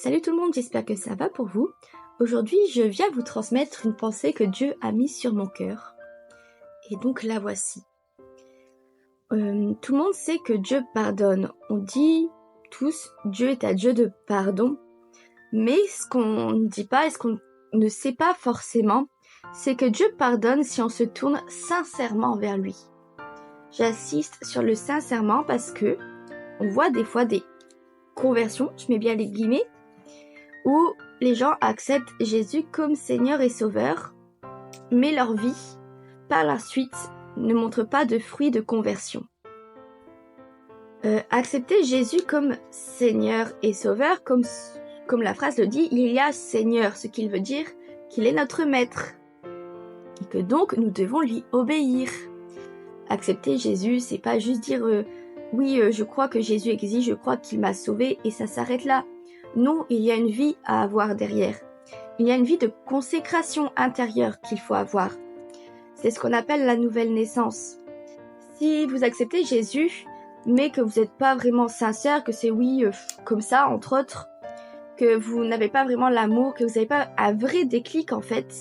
Salut tout le monde, j'espère que ça va pour vous. Aujourd'hui, je viens vous transmettre une pensée que Dieu a mise sur mon cœur. Et donc la voici. Tout le monde sait que Dieu pardonne. On dit tous, Dieu est un Dieu de pardon. Mais ce qu'on ne dit pas et ce qu'on ne sait pas forcément, c'est que Dieu pardonne si on se tourne sincèrement vers lui. J'insiste sur le sincèrement parce que on voit des fois des conversions, je mets bien les guillemets, où les gens acceptent Jésus comme Seigneur et Sauveur, mais leur vie, par la suite, ne montre pas de fruits de conversion. Accepter Jésus comme Seigneur et Sauveur, comme la phrase le dit, il y a Seigneur, ce qui veut dire qu'il est notre maître, et que donc nous devons lui obéir. Accepter Jésus, c'est pas juste dire oui, je crois que Jésus existe, je crois qu'il m'a sauvé, et ça s'arrête là. Non, il y a une vie à avoir derrière. Il y a une vie de consécration intérieure qu'il faut avoir. C'est ce qu'on appelle la nouvelle naissance. Si vous acceptez Jésus, mais que vous n'êtes pas vraiment sincère, que c'est oui, comme ça, entre autres, que vous n'avez pas vraiment l'amour, que vous n'avez pas un vrai déclic en fait,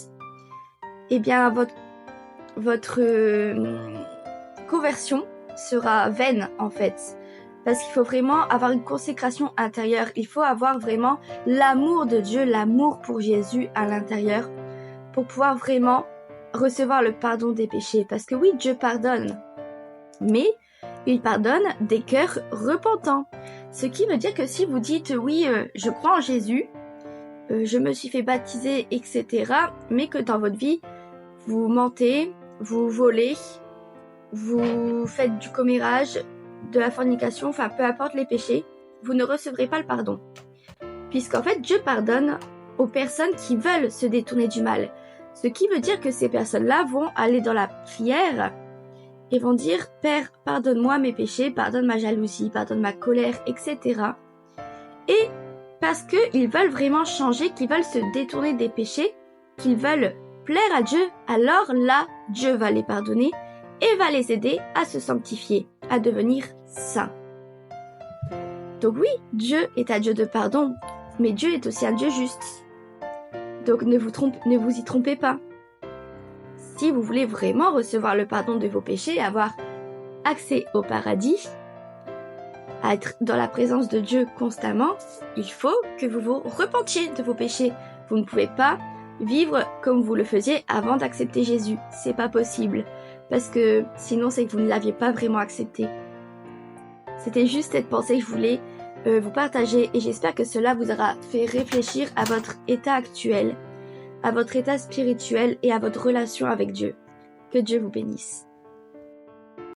eh bien votre conversion sera vaine en fait. Parce qu'il faut vraiment avoir une consécration intérieure. Il faut avoir vraiment l'amour de Dieu, l'amour pour Jésus à l'intérieur pour pouvoir vraiment recevoir le pardon des péchés. Parce que oui, Dieu pardonne, mais il pardonne des cœurs repentants. Ce qui veut dire que si vous dites oui, je crois en Jésus, je me suis fait baptiser, etc., mais que dans votre vie, vous mentez, vous volez, vous faites du commérage, de la fornication, enfin peu importe les péchés, vous ne recevrez pas le pardon. Puisqu'en fait, Dieu pardonne aux personnes qui veulent se détourner du mal. Ce qui veut dire que ces personnes-là vont aller dans la prière et vont dire « Père, pardonne-moi mes péchés, pardonne ma jalousie, pardonne ma colère, etc. » Et parce qu'ils veulent vraiment changer, qu'ils veulent se détourner des péchés, qu'ils veulent plaire à Dieu, alors là, Dieu va les pardonner et va les aider à se sanctifier, à devenir saints. Donc oui, Dieu est un Dieu de pardon, mais Dieu est aussi un Dieu juste. Donc ne vous y trompez pas. Si vous voulez vraiment recevoir le pardon de vos péchés, avoir accès au paradis, à être dans la présence de Dieu constamment, il faut que vous vous repentiez de vos péchés. Vous ne pouvez pas vivre comme vous le faisiez avant d'accepter Jésus. C'est pas possible. Parce que sinon, c'est que vous ne l'aviez pas vraiment accepté. C'était juste cette pensée que je voulais vous partager et j'espère que cela vous aura fait réfléchir à votre état actuel, à votre état spirituel et à votre relation avec Dieu. Que Dieu vous bénisse.